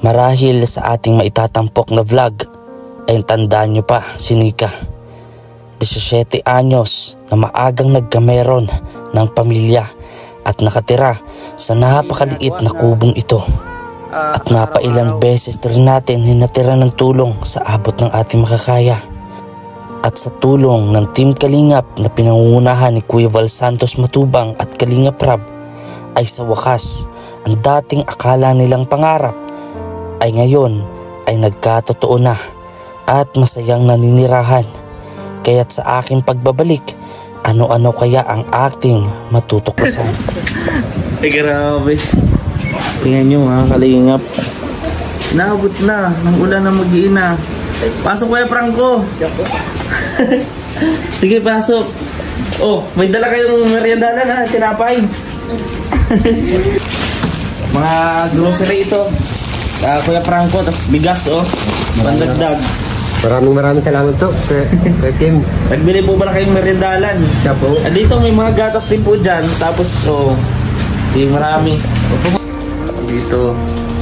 Marahil sa ating maitatampok na vlog ay tandaan nyo pa si Nika. 17 anyos na maagang nagkameron ng pamilya at nakatira sa napakaliit na kubong ito. At napailang beses rin natin hinatira ng tulong sa abot ng ating makakaya. At sa tulong ng Team Kalingap na pinangungunahan ni Kuya Val Santos Matubang at Kalingap Rab ay sa wakas ang dating akala nilang pangarap ay ngayon ay nagkatotoo na at masayang naninirahan. Kaya't sa aking pagbabalik, ano-ano kaya ang ating matutuklasan. Ay grabe. Tingnan nyo mga Kalingap. Naabot na ng ulan na mag-iina. Pasok Kuya Franco. Sige, pasok. Oh, may dala kayong meriendalan ha, tinapay. Mga grocery ito. Kuya Franco, tas bigas pandagdag. Maraming salamat to, Sir Kim. Nagbili po pala kayong meriendalan. Siya po. Dito may mga gatas din po dyan. Tapos, marami. Dito,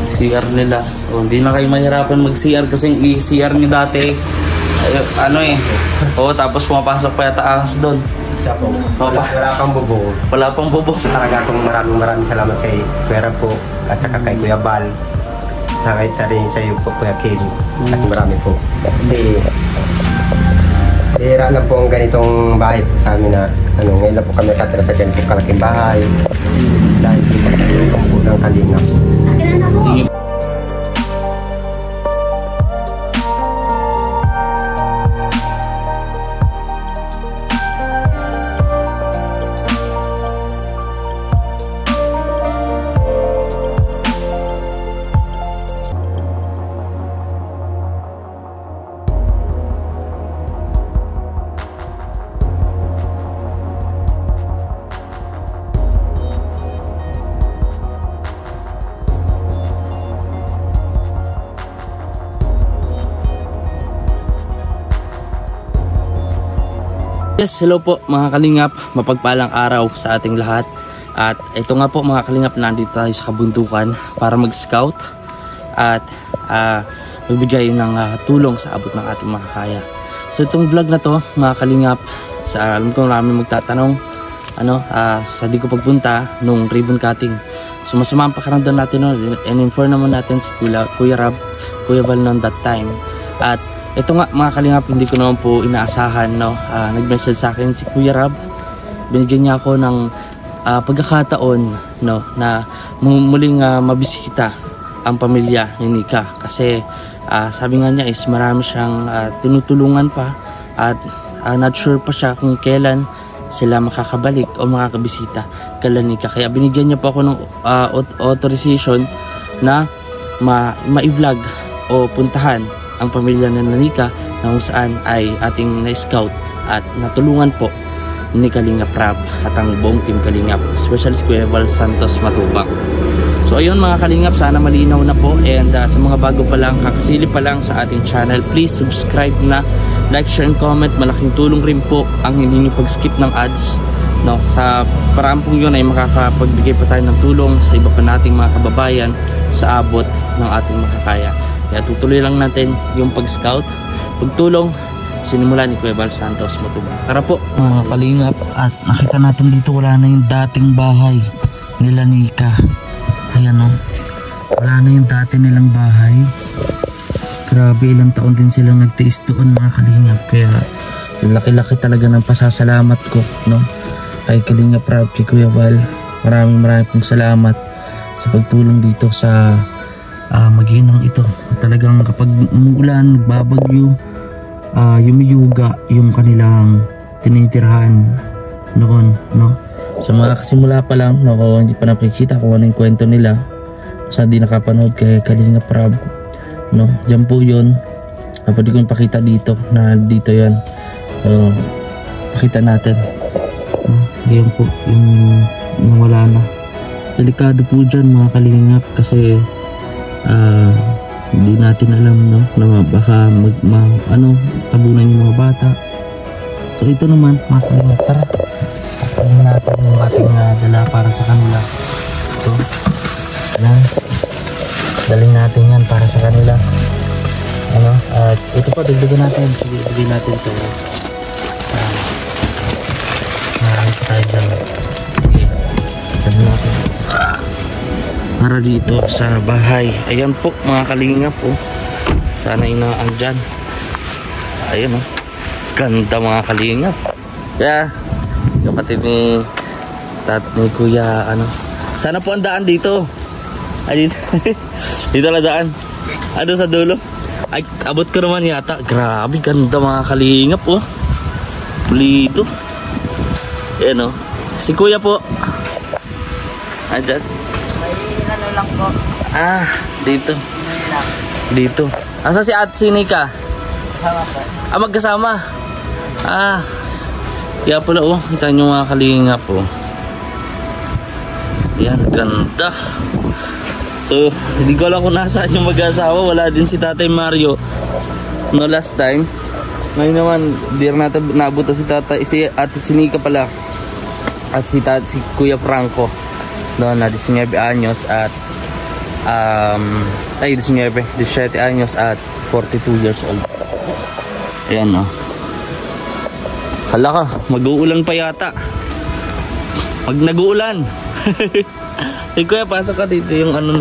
CR nila. Hindi na kayo mahirapan mag-CR kasi yung CR niyo dati, tapos pumapasok pa yata ahas doon. Siya po. Wala kang bubong. Wala pang bubong. Talaga akong maraming salamat kay Kuya po at saka kay Kuya Bal. Sa rin sa iyo po Kuya Kim. At marami po. Kasi hira lang po ang ganitong bahay po sa amin na ngayon lang po kami nakatira sa ganitong kalaking bahay. Dahil po pagkakulong ng Kalingap. Yes, hello po mga Kalingap, mapagpalang araw sa ating lahat. At ito nga po mga Kalingap, nandito tayo sa kabundukan para mag-scout at magbigay ng tulong sa abot ng ating makakaya. So itong vlog na to mga Kalingap, alam ko marami magtatanong sa di ko pagpunta nung ribbon cutting. So masama ang pakiramdam natin in-inform naman natin si Kuya Rab, Kuya Val noon that time. At ito nga mga Kalingap, hindi ko naman po inaasahan, nag-message sa akin si Kuya Rab. Binigyan niya ako ng pagkakataon na muling mabisita ang pamilya ni Nika. Kasi sabi nga niya is marami siyang tinutulungan pa at not sure pa siya kung kailan sila makakabalik o makakabisita kala Nika. Kaya binigyan niya po ako ng authorization na ma-vlog o puntahan ang pamilya ng Nika na kung saan ay ating na-scout at natulungan po ni Kalingap Rab at ang buong Team Kalingap, especially si Kuya Val Santos Matubang. So ayun mga Kalingap, sana malinaw na po, and sa mga bago pa lang, kakasilip pa lang sa ating channel, please subscribe na, like, share and comment. Malaking tulong rin po ang hindi nyo pag-skip ng ads. Sa paraan pong yun ay makakapagbigay pa tayo ng tulong sa iba pa nating mga kababayan sa abot ng ating makakaya. Kaya tutuloy lang natin yung pag-scout, pagtulong, sinimula ni Kuya Val Santos Matubang. Tara po mga Kalingap, at nakita natin dito wala na yung dating bahay nila Nika. Ayan wala na yung dati nilang bahay. Grabe, ilang taon din silang nagtiis doon mga Kalingap. Kaya laki-laki talaga ng pasasalamat ko kay Kalingap Rab, kay Kuya Val. Maraming pong salamat sa pagtulong dito sa maghinang ito. Talagang kapag umuulan, nagbabagyo, yumiyuga yung kanilang tinitirhan noon. Sa mga kasimula pa lang, hindi pa nakikita kung ano yung kwento nila. Sa di nakapanood kay Kalingap Rab, dyan po yun. Pwede ko ipakita dito na dito yan. Pakita natin. Yan po yung nawala na. Delikado po dyan mga Kalingap kasi hindi natin alam na baka tabunan yung mga bata. So ito naman mga Kalingap, tara tingnan natin yung ating dala para sa kanila. Ito yan, Daling natin yan para sa kanila. Ano? At ito po, dagdagan natin. Sige, dagdagan natin ito. Marami pa tayo dyan. Sige, dagdagan natin. Para dito sa bahay. Ayan po mga kalingap po. Sana inaan dyan. Ayan o. Ganda mga kalingap. Kaya, kapatid ni Kuya, ano. Sana po ang daan dito. Ay, dito. Dito na daan. Ano sa dulo? Ay, abot ko naman yata. Grabe, ganda mga kalingap oh. Pulido. Ayan oh. Si Kuya po. Andyan. Ano lang po. Ah, dito. Dito. Asa si Ate Nika? Kasama po. Ah, magkasama. Ah. Kaya pala oh. Kita nyo mga kalingap oh. Yan, ganda. So, hindi ko alam kung nasaan yung mag-asawa. Wala din si Tatay Mario no last time. Ngayon naman, di rin natin naabot si Tatay, si Ate Sinika pala. At si Kuya Franco. Doon na 19 anyos at 17 anyos at 42 years old. Ayan o. Hala ka, mag-uulan pa yata. Nag-uulan. Eh Kuya, pasok ka dito yung ano.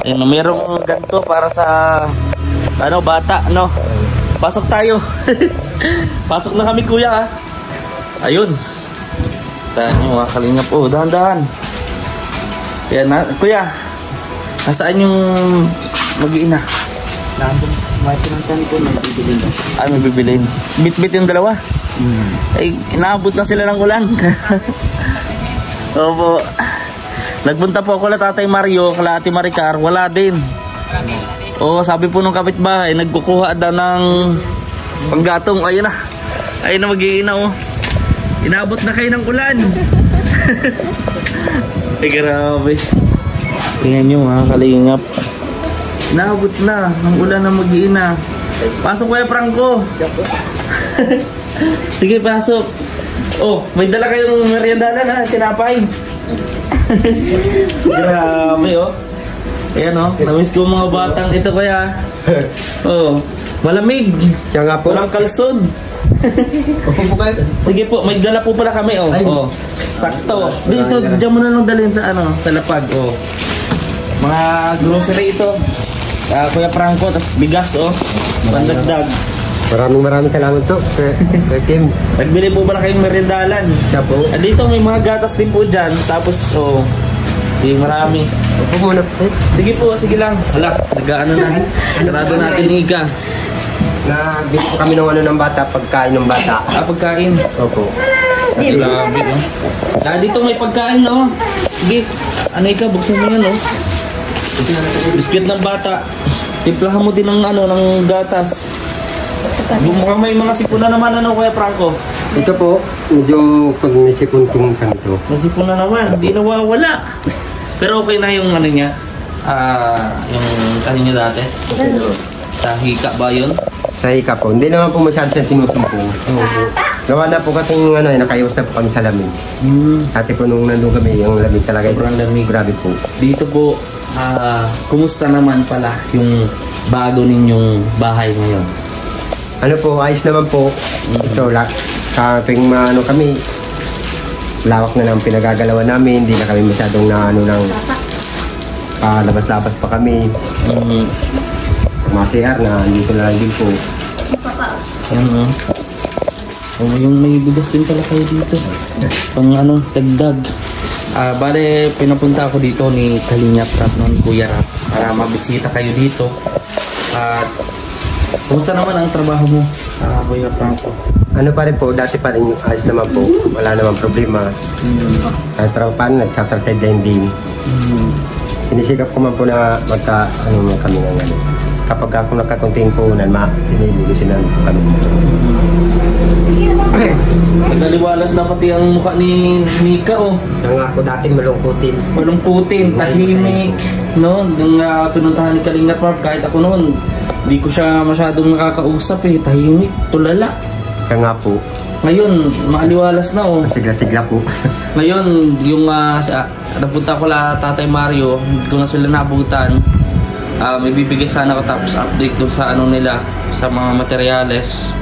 Ayun, merong ganito para sa ano, bata, no? Pasok tayo. Pasok na kami Kuya ha. Ayun. Tayo mga kalingap. Oh, dahan-dahan. Yan na, Kuya. Nasaan yung mag-iina? Nandun. May pinuntan ko, may bibilin ba? Ay, may bibilin. Bit-bit yung dalawa. Ay, inaabot na sila ng ulan. Opo. Nagpunta po ako kala Tatay Mario, kala Ate Maricar, wala din. Oo, sabi po nung kapitbahay, nagkukuha daw ng panggatong. Ayun na. Ayun na mag-iina oh. Inabot na kayo ng ulan. Ay, grabe. Tingnan nyo mga kalingap. Inabot na ng ulan na mag-iina. Pasok Kuya Franco. Sige, pasok. Oh, may dala kayong meriendalan ha, tinapay. Grabe oh. Ayan oh, namiss ko mga batang ito Kuya. Oh, malamig. Siya nga po. Walang kalsod. Opo po kayo. Sige po, may dala po pala kami oh. Oh. Sakto. Dito, diyan mo na lang dalhin sa ano, sa lapag oh. Mga grocery ito. Kuya Franco, tas bigas oh. Pandagdag. Maraming salamat po, Sir Kim. Nagbili po pala kayong merindalan. Siya po. At dito may mga gatas din po dyan. Tapos oh, di marami. Opo muna po. Sige po, sige lang. Hala, nag-ano na. Sarado natin Ika. Bili po kami ng ano ng bata, pagkain ng bata. Ah, pagkain. Opo. Grabe no. Dito may pagkain no. Sige, ano Ika, buksan mo yan no. Biscuit ng bata. Timplahan mo din ng ano, ng gatas. Mukhang may mga sipon na naman ano Kuya Franco. Ito po, medyo pag may sipon itong isang ito. May sipon na naman, hindi nawawala. Pero okay na yung ano niya. Yung ano niya dati. Sa hika ba yun? Sa hika po, hindi naman po masyado siya tinutumpong. Gawa na po kasi yung ano, nakaiwas na po kami sa lamig. Dati po nung nandun kami, yung lamig talaga. Sobrang lamig. Grabe po. Dito po, kumusta naman pala yung bago ninyong bahay ngayon? Ano po, ayos naman po. Ito, sa tuwing ano kami, lawak na ng pinagagalawan namin, hindi na kami masyadong na ano ng labas-labas pa kami. Mga CR na dito na lang din po. Yan o. Oh, yung may bigas din pala kayo dito. Pang ano, dagdag. Bale, pinapunta ako dito ni Kalingap Rap noon, Kuya Rap, para mabisita kayo dito. At kumusta naman ang trabaho mo, Kuya Franco? Ano pa rin po, dati pa rin ayos naman po. Wala namang problema. Kahit paano, nagsasaraside din. Sinisikap ko man po na ano kami ng ano. Kapag ako nagkakunting puhunan, sinililusinan po kami. Nagaliwalas na pati ang mukha ni Nika oh. Kaya nga ako dati malungkutin. Malungkutin, tahimik. No? Nung pinuntahan ni Kalingap Rap, kahit ako noon, di ko siya masyadong nakakausap eh. Tahimik, tulala. Kaya nga po. Ngayon, maaliwalas na oh. Sigla-sigla po. Ngayon, yung napunta ko la Tatay Mario, hindi ko na sila nabutan. may bibigay sana ako tapos update doon sa ano nila, sa mga materyales,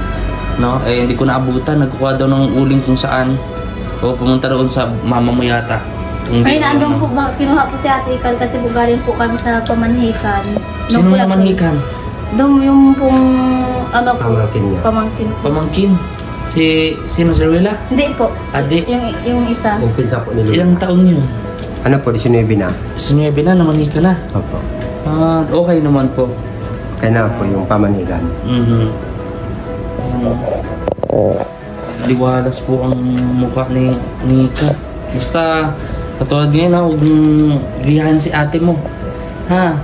no? Eh hindi ko naabutan, nagkukuha daw ng uling kung saan. O pumunta doon sa mama mo yata. Ay, nandun po ba, kinuha po si Ate Ikan kasi po galing po kami sa Pamanhikan. Sino yung Pamanhikan? Doon yung pong, ano po, Pamangkin niya. pamangkin po. Pamangkin? Sino, Sir Willa? Hindi po. Adik? Yung isa. Kung pinsa po nila. Ilang taon yun? Ano po, 19 na. 19 na, namanhika na. Opo. Okay naman po. Kaya na po yung pamanigan. Liwalas po ang mukha ni Nika. Basta, katulad ngayon huwag mong liyahan si ate mo. Ha?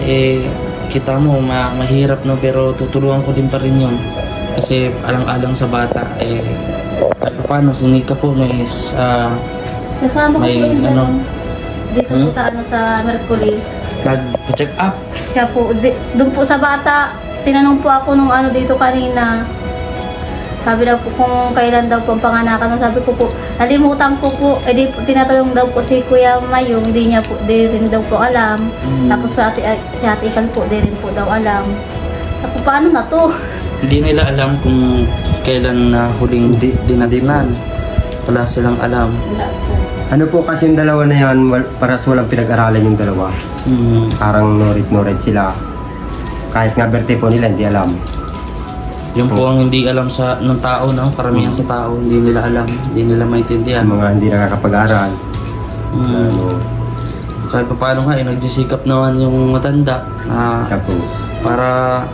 Eh, kita mo, mahirap no, pero tutulungan ko din pa rin yun. Kasi alang-alang sa bata, eh, kahit paano, si Nika po Kasama ko po may, yun ano, dito po sa, sa Mercury. nag-check up. Kaya po, doon po sa bata, tinanong po ako nung ano dito kanina. Sabi daw po kung kailan daw po ang panganakan. Sabi ko po, nalimutan ko po. Eh di po, tinatanong daw po si Kuya Mayong, di rin daw po alam. Tapos si Ate Ikan po, di rin po daw alam. Sabi ko, paano na to? Hindi nila alam kung kailan na huling dinatnan. Wala silang alam. Wala po. Ano po kasi yung dalawa na yan, paras walang pinag-aralan yung dalawa. Parang norit sila. Kahit nga birthday po nila, hindi alam. Yung po ang hindi alam ng tao, no? Karamihan sa tao, hindi nila alam, hindi nila maintindihan. Mga hindi nakakapag-aral. Kahit pa paano nga, nagsisikap naman yung matanda Siya po. para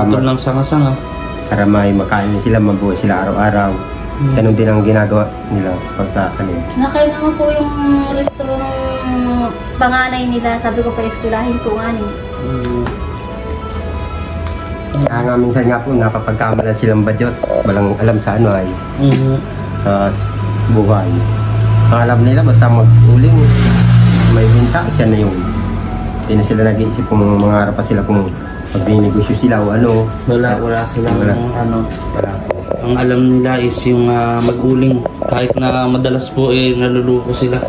utol ng sanga-sanga. Para may makain sila, mabuhay sila araw-araw. Ganun din ang ginagawa nila pag sa kanila. Nakaya naman po yung restro ng panganay nila. Sabi ko pa, eskulahin ko nga ni. Kaya nga minsan nga po, napapagkamalan silang badyot. Walang alam sa ano ay, sa buhay. Ang alam nila, basta mag-uling, may binta, siya na yun. Hindi na sila nag-iisip kung mga harap pa sila kung magbinegosyo sila o ano. Wala silang Wala. ano. Wala. Ang alam nila is yung mag-uling. Kahit na madalas po naluluko sila.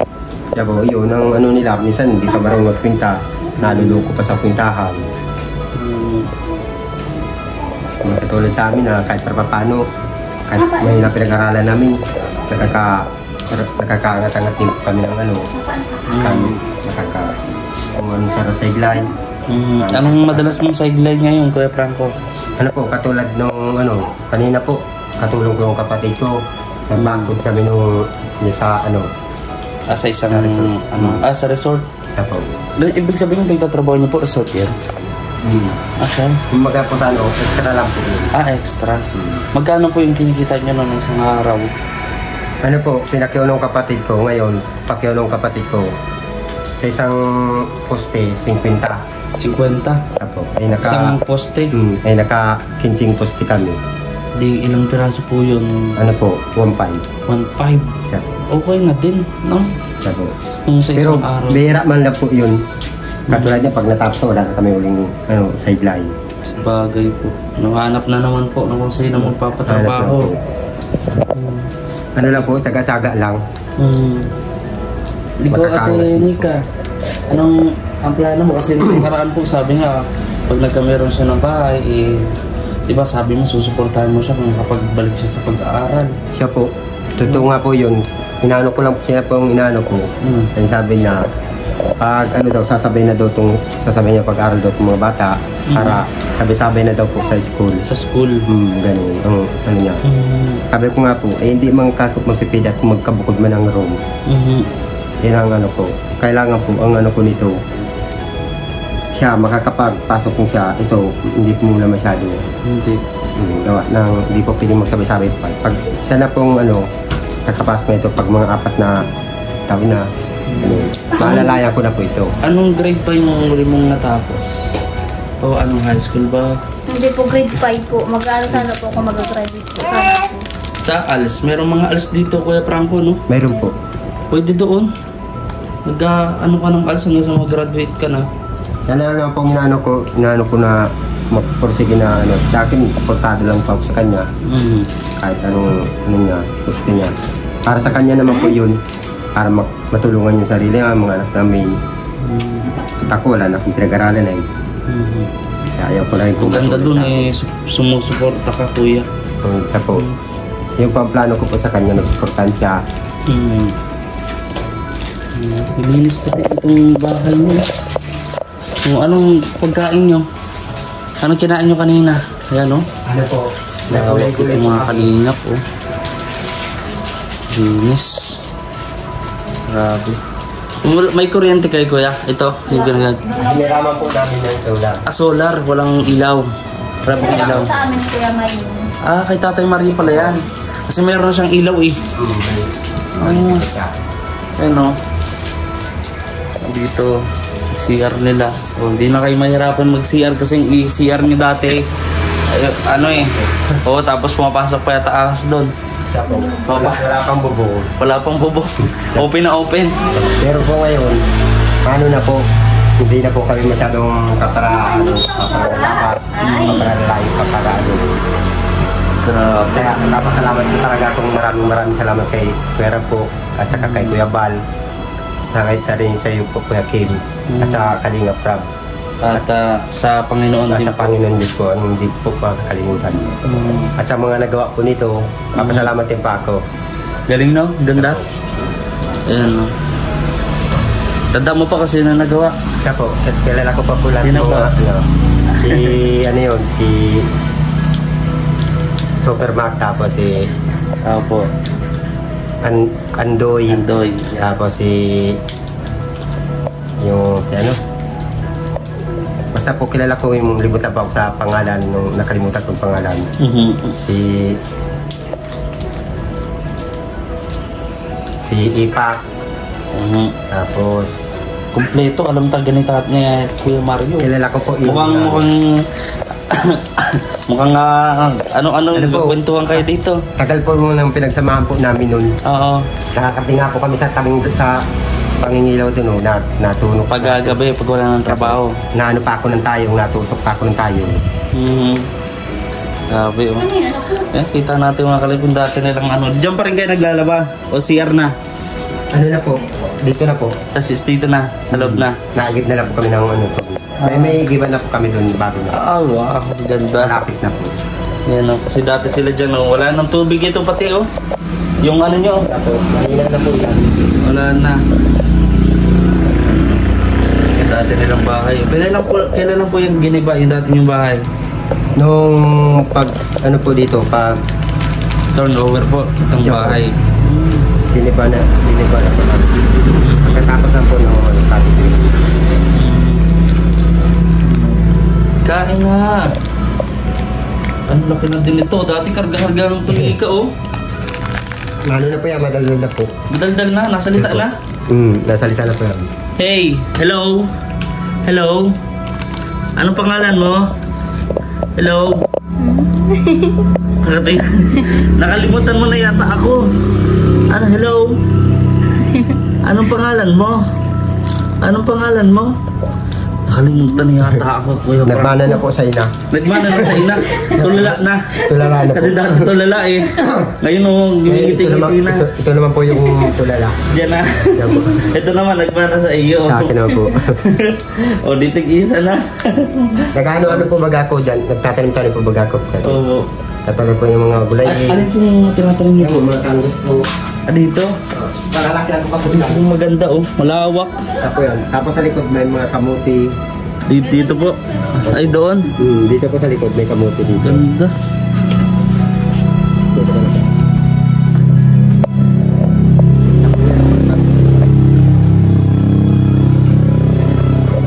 Kaya po, yun, ang ano nila, minsan hindi pa marunong magpinta, naluluko pa sa pintahan. Katulad sa amin na kahit paano, kahit may napinag-aralan namin, nakakaangat-angat din kami ng ano, kami kung ano sa sideline. Anong madalas mong sideline ngayon, Kuya Franco? Ano po, katulad nung ano, kanina po, katulong ko yung kapatid ko, nagpagod kami nung sa ano. Sa isang, Sa resort. sa resort. Siya po. Ibig sabihin yung pagtatrabaho niyo po, resort yan? Okay. Kumaga po sa ano, extra lang po yun. Extra. Magkano po yung kinikita niyo noong isang araw? Ano po, pinakyaw ng kapatid ko ngayon, pakyaw ng kapatid ko sa isang poste, 50. 50? Apo, ay Isang poste? ay naka-15 poste kami. Di ilang piraso po yun? Ano po, 1.5. 1.5? Siya. Okay na din, no? Siya po. Kung sa Pero isang araw. bihira man lang po yun. Katulad niya, pag natapos na, wala na kami uling sideline. Bagay po. Nanghanap na naman po na kung sino magpapatrabaho. Ano lang po, taga-taga lang. Ikaw, Ate Nika, anong ang plano mo? Kasi nung karaan po, sabi nga, pag nagkameron siya ng bahay, di ba sabi mo, susuportahan mo siya kung makapagbalik siya sa pag-aaral. Siya po, totoo nga po yun. Inaano ko lang po siya po ang inaano ko. Ang sabi niya, pag ano daw, sasabay na daw niya pag-aaral daw itong mga bata para sabay-sabay na daw po sa school. Sa school? Ganun, ang ano niya. Sabi ko nga po, hindi man kakot magpipida kung magkabukod man ang room. Yan ang ano ko. Kailangan po, ang ano ko nito, siya, makakapagpasok kong siya, ito, hindi po muna masyado. Hindi. Gawa nang hindi po pwede magsabay-sabay pa. Pag siya na pong ano, kakapasok na ito, pag mga 4 na taon na, maalalayan ko na po ito. Anong grade pa yung huli mong natapos? O anong high school ba? Hindi po grade 5 po. Mag-aaral sana po ako mag-graduate po. Sana po. Sa ALS. Merong mga ALS dito, Kuya Franco, no? Mayroon po. Pwede doon. Ano ka ng ALS hanggang sa mag-graduate ka na. Yan na lang pong inaano ko na magpursige na ano. Sa akin, portado lang po sa kanya. Kahit anong niya, gusto niya. Para sa kanya naman po yun, para matulungan yung sarili ng mga anak namin. At ako wala na akong pinag-aralan eh. Kaya ayaw ko na rin Ang ganda dun eh, sumusuporta ka kuya. Isa po. Yung pamplano ko po sa kanya, nagsuportan siya. Ilinis pati itong bahay mo. Kung anong pagkain nyo? Anong kinain nyo kanina? Ayan o. Ano po? Nakawag ito mga kalingap o. Linis. Grabe. May kuryente kayo kuya? Ito, yung ganyan. Hiniraman po namin ng solar. Solar, walang ilaw. Wala pong ilaw. Sa amin kuya may Kay Tatay Mario pala yan. Kasi meron siyang ilaw eh. Ano? Dito, CR nila. Hindi na kayo mahirapan mag-CR kasi yung CR niyo dati, tapos pumapasok pa yata ahas doon. Siya po. Wala pang bubong. Wala pang bubong. Open na open. Pero po ngayon, paano na po, hindi na po kami masyadong kaparalakas, kaparalayo. Kaya napasalamat po talaga akong maraming salamat kay Kuya po at saka kay Kuya Bal, sa rin sa iyo po Kuya Kim, at saka Kalinga Prab. At sa Panginoon At din sa Panginoon Diyos po, ang hindi po makakalimutan. At sa mga nagawa po nito, papasalamat din pa ako. Galing no? Ganda. Ayan no. Tanda mo pa kasi na nagawa. Siya po, kilala ko pa po lahat Sino ng po? si Supermac, tapos si Opo. Andoy, Andoy. tapos basta po kilala ko yung limutan pa ako sa pangalan nung nakalimutan kong pangalan. Si Ipak. Tapos Kompleto, alam ta ganito at niya Kuya Mario. kilala ko po yung Mukhang kwentuhan kayo dito. tagal po mo nang pinagsamahan po namin nun. Oo. Nakakatinga po kami sa pangingilaw dun, natunog. Pag-gabi, pag wala ng trabaho. Naano pa ako ng tayong, natusok pa ako ng tayong. Grabe oh. Kita natin mga kalipin dati nilang Diyan pa rin kayo naglalaba? O CR na? Ano na po? Dito na po. Kasi dito na, sa loob na. Naigib na lang po kami ng to. May igiban na po kami dun bago na. Wow, ganda. Malapit na po. Yan o, kasi dati sila dyan wala nang tubig ito pati yung nyo. Mahina na po yan. Wala na. Yung dati nilang bahay. Kailan lang po yung giniba, yung dati yung bahay? Nung po dito, Turnover po, itong bahay. Diniba na po lang. Pagkatapos na po ng sabi ko. Kain na! Ang laki na din ito. Dati karga-karga ng tuliga Ano na po yan, madaldal na po. Madaldal na, nasalita na. Nasalita na po yan. Hey, hello? Hello? Anong pangalan mo? Hello? Nakalimutan mo na yata ako. Hello? Anong pangalan mo? Anong pangalan mo? Nakalimutan na yata ako, Kuya Franco. Nagmana na po sa ina. Nagmana na sa ina. Tulala na. Tulala na po. Kasi dati tulala eh. Ngayon gumingiti-ngiti na. Ito naman po yung tulala. Diyan na. Ito naman, nagmana sa iyo. Sa akin naman po. O, ditig-isa na. Nag-ano po baga ko dyan? Nagtatanim-tanim po baga ko. Oo. Tatawag po yung mga gulay. Ano po yung tinatanim niyo po? Yung mga tanggos po. Dito? Malalaki lang po Kasi maganda malawak. Tapos sa likod may mga kamuti. Dito po. Ay doon. Dito po sa likod may kamuti dito. Ganda.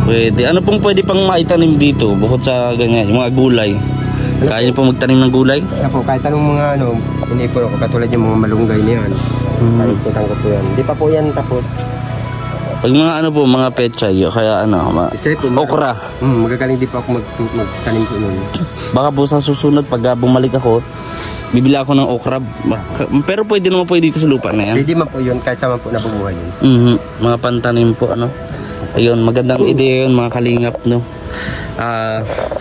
Pwede. Ano pong pwede pang maitanim dito bukod sa ganyan, yung mga gulay? Kaya niyo po magtanim ng gulay? Kahit anong mga inipon ako, katulad yung mga malunggay niyan. Tanggap ko yan. Di pa po yan tapos. Pag mga mga pechay, kaya okra. Magagaling di pa ako magtanim po nun. Baka po sa susunod, pag bumalik ako, bibili ako ng okra. Pero pwede naman po dito sa lupa na yan. Pwede man po yun, kahit saan po nabubuhay yun. Mga pantanim po, Ayun, magandang ideya yun, mga kalingap,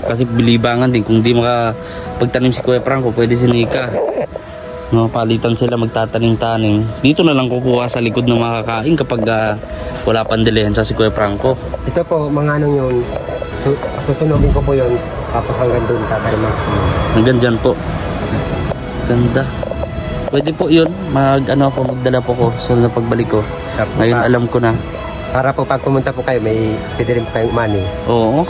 Kasi bilibangan din, kung di makapagtanim si Kuya Franco, pwede si Nika. No, palitan sila magtatanim-tanim. Dito na lang kukuha sa likod ng makakain kapag wala pang dilihensa si Kuya Franco. Ito po, mga anong yun, susunugin ko po yun, tapos hanggang doon tatarima. Hanggang dyan po. Ganda. Pwede po yun. Magdala po ko sa pagbalik ko. Ngayon alam ko na. Para po pag pumunta po kayo, may pwede rin po kayong money. Oo.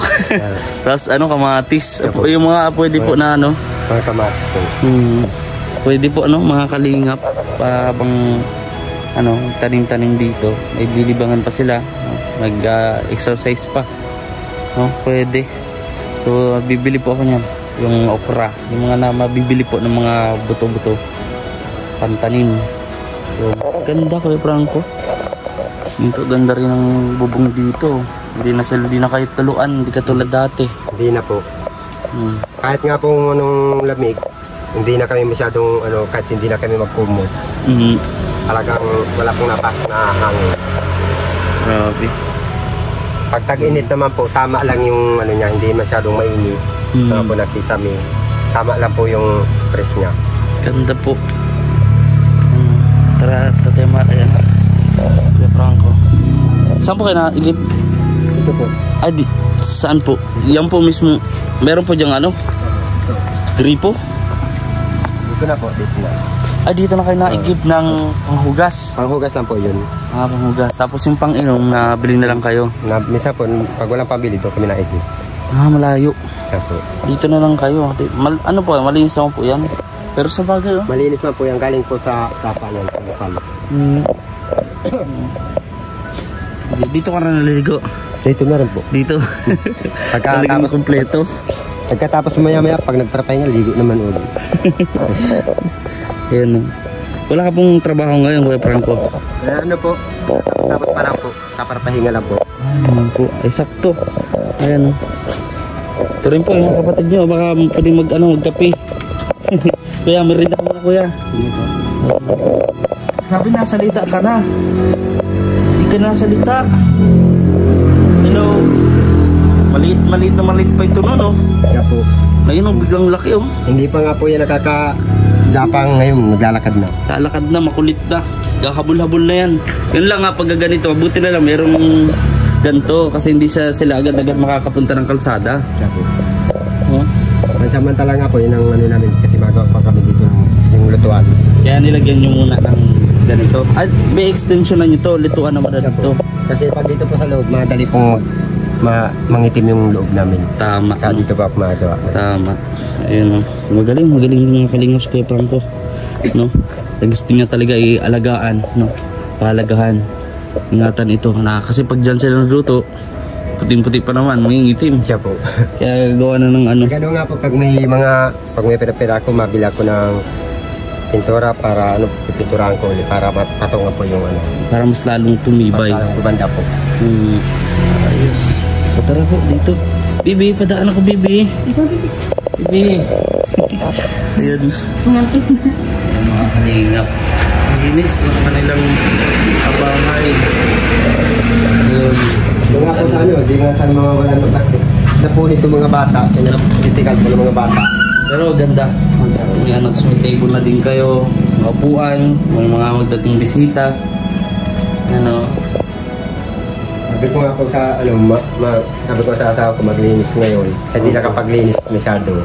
Tapos kamatis. Yung mga pwede po na Mga kamatis po. Pwede po mga kalingap habang tanim-tanim dito. May bilibangan pa sila. Mag-exercise pa. Pwede. So bibili po ako niyan. Yung okra. Yung mga mabibili po ng mga buto-buto. Pantanim. So ganda Kuya Franco. Ito ganda rin ang bubong dito. Hindi na kayo tuluan. Hindi katulad dati. Hindi na po. Kahit nga po nung lamig, hindi na kami masyadong kahit hindi na kami magkumot. Talagang wala pong napasok na hangin. Grabe. Pag tag-init naman po, tama lang yung niya, hindi masyadong mainit. Mga po nagkisami. Tama lang po yung press niya. Ganda po. Tara, tatema. Ayan. Kuya Franco. Saan po kayo naigip? Ito po. Saan po? Yan po mismo. Meron po diyang gripo? Dito na po, dito na. Dito na kayo naigip ng panghugas. Panghugas lang po yun. Panghugas. Tapos yung pang-inom na bili na lang kayo. Misa po, pag walang pambili, doon kami naigip. Malayo. Po. Dito na lang kayo. Malinis naman po yan. Pero sa bagay malinis man po yan. Galing po sa sapa yan. Sa lokal. Dito ka na naliligo. Dito na rin po. Dito. Talagang kompleto. Pagkatapos maya-maya, pag nagtrapahinga, ligo naman ulit. Ayan. Wala ka pong trabaho ngayon, Kuya Franco? Ano po? Tapos pa lang po. Kaparpahinga lang po. Naman po. Ay, sakto. Ayan. Ito rin po yung mga kapatid nyo. Baka pwedeng magkape. Kuya, merinda ka muna, Kuya. Sige po. Sabi nasalita ka na. Hindi ka nasalita. Hello. Maliit pa ito no? Kaya po. Ngayon, biglang laki Hindi pa nga po yan nakakagapang ngayon. Maglalakad na. Lalakad na, makulit na. Gahabol-habol na yan. Yun lang pag ganito. Buti na lang, merong ganito. Kasi hindi sila agad-agad makakapunta ng kalsada. Kaya po. Pansamantala nga po, yun ang namin. Kasi magawa pa kami dito yung lutuan. Kaya nilagyan nyo muna ng ganito. May extension na nyo to. Lituan naman na dito. Kasi pag dito po sa loob, madali pong mangitim yung loob namin. Tama. Kaya dito pa magawa. Tama. Ayun. Magaling mga kalingap Kuya Franco. Gusto niya talaga ialagaan. Pahalagahan. Ingatan ito. Kasi pag dyan sila nagluto, puting-puti pa naman, mangingitim. Siya po. Kaya gawa na ng Gano'n nga po, pag may pera ako, mabila ko ng pintura para pipinturahan ko ulit para mapatungan po yung para mas lalong tumibay. Mas lalong banda po. Ayos. Tara po dito. Bibi, padaan ako Bibi. Bibi. Ayan. Ayan mga kalingap. Ang linis ng kanilang bahay. Ayun. Mga po sa di nga sa mga walang plastic. Napunit yung mga bata. Pinitikan po ng mga bata. Pero ganda. May may table na din kayo. Mga upuan. May mga magdating bisita. Sabi ko nga po sa sabi ko sa asawa ko maglinis ngayon. Hindi nakapaglinis masyado.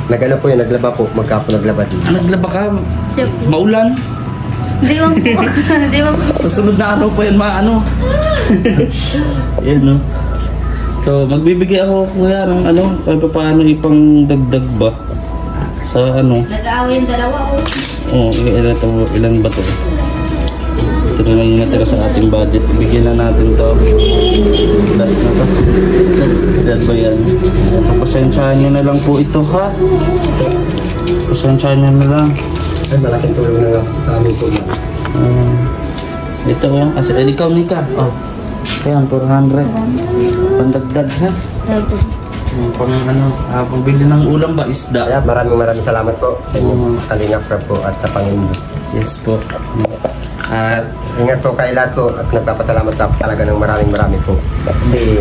Nagano po yun, naglaba po, magkapo naglaba din. Naglaba ka? Maulan? Di man po. Di man po. Sa sunod na araw pa yan Yan So magbibigay ako kuya ng kahit pa paano ipang dagdag ba? Sa Nag-aaway yung dalawa ko. Ilan ba to? Ito na lang yung natira sa ating budget. Ibigyan na natin to. Last na to. Ilan ba yan? Pasensyahan nyo na lang po ito ha. Pasensyahan nyo na lang. Ay, malaking tulong na nga sa amin po. Ito yung ikaw Nika. Ayan, 400. Pandagdag ha. Pagbili ng ulam ba, isda. Kaya maraming salamat po sa inyo, Kalingap Rab po at sa Panginoon. Yes po. At ingat po kay lahat po at nagpapasalamat po talaga ng maraming po. Kasi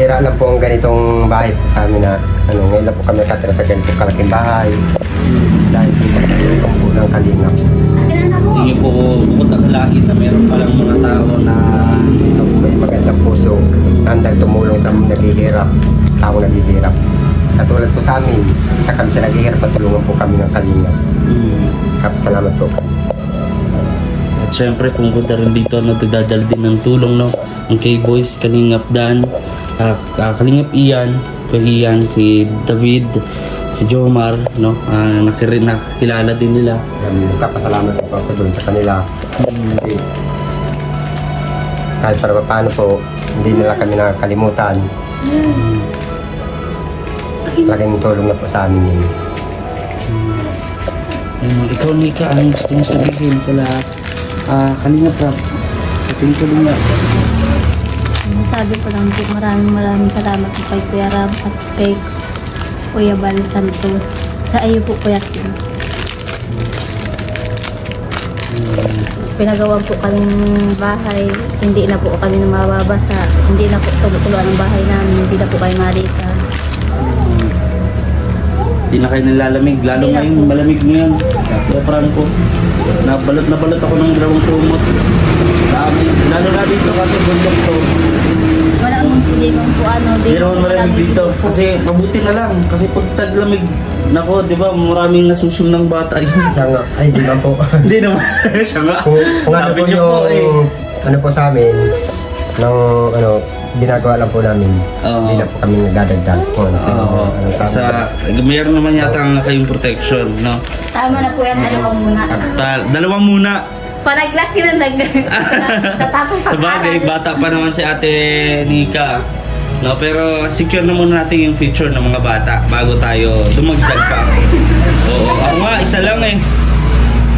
bihira lang po ang ganitong bahay po sa amin na ngayon lang po kami nakatira sa ganitong kalaking bahay. Dahil po pagkakitong po ng kalingap. Hindi po bukod akalain na meron palang mga tao na May magandang puso, handang tumulong sa naghihirap, tao naghihirap. Katulad po sa amin, sa kami sa naghihirap, patulungan po kami ng kalingap. Salamat po. at syempre pumunta rin dito nagdadala din ng tulong no ang K-Boys, Kalingap Dan, Kalingap Ian, Ian, si David, si Jomar no, nakilala din nila. Nagpapasalamat po ako doon sa kanila. Kasi kahit para paano po, hindi nila kami nakakalimutan. Laking tulong na po sa amin yun. Ikaw Nika, anong gusto mo sabihin kala Kalingap Rap sa ating tulong? Sabi ko lang po, maraming salamat po kay Kuya Ram at kay Kuya Bal Santos. Sa iyo po, Kuya Kim. Pinagawa po kaming bahay, hindi na po kami mababasa, hindi na po tulutuloan ang bahay namin, hindi na po kayo marita. Hindi na kayo nilalamig, lalo Hindi na ngayon, po. malamig ngayon. Kaya Franco, nabalot ako ng dalawang tumot. Lalo na dito kasi bundok to. Wala mong hindi mong po ano, Hindi naman malamig dito. po. Kasi mabuti na lang. Kasi pag taglamig, nako, di ba, maraming nasusul ng bata yun. Siya nga, ay di ba po. Hindi naman, siya nga. Kung ano Sabi po niyo yung, po eh. ano po sa amin, ng ginagawa lang po namin, Oo. hindi na po kami nagdadagdag po. Oo. Mayroon naman yata kayong protection, no? Tama na po yan, dalawa muna. Dalawa muna. Panaglaki na tatapos Sa bagay, bata pa naman si Ate Nika. No, pero secure na muna natin yung future ng mga bata bago tayo dumagdag pa. Oo, ako nga, isa lang eh.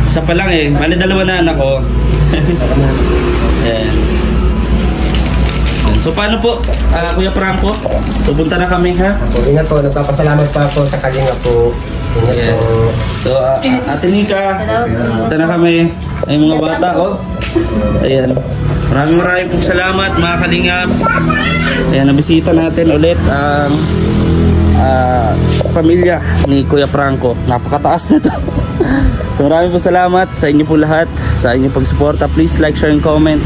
Isa pa lang eh. Bali, dalawa na anak ko. Ayan. So paano po, Kuya Franco? Pupunta na kami ha? Ako, ingat po, nagpapasalamat pa ako sa kalinga po. Ingat Yeah. po. So Ate Nika, punta na kami. Ay mga bata oh. Ayan. Maraming pong salamat mga Kalingap. Ayan, nabisita natin ulit ang pamilya ni Kuya Franco. Napakataas na to. So, maraming pong salamat sa inyo po lahat, sa inyong pagsuporta. Please like, share, and comment.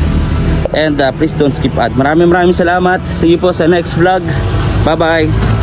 And please don't skip ad. Maraming salamat. See you po sa next vlog. Bye-bye.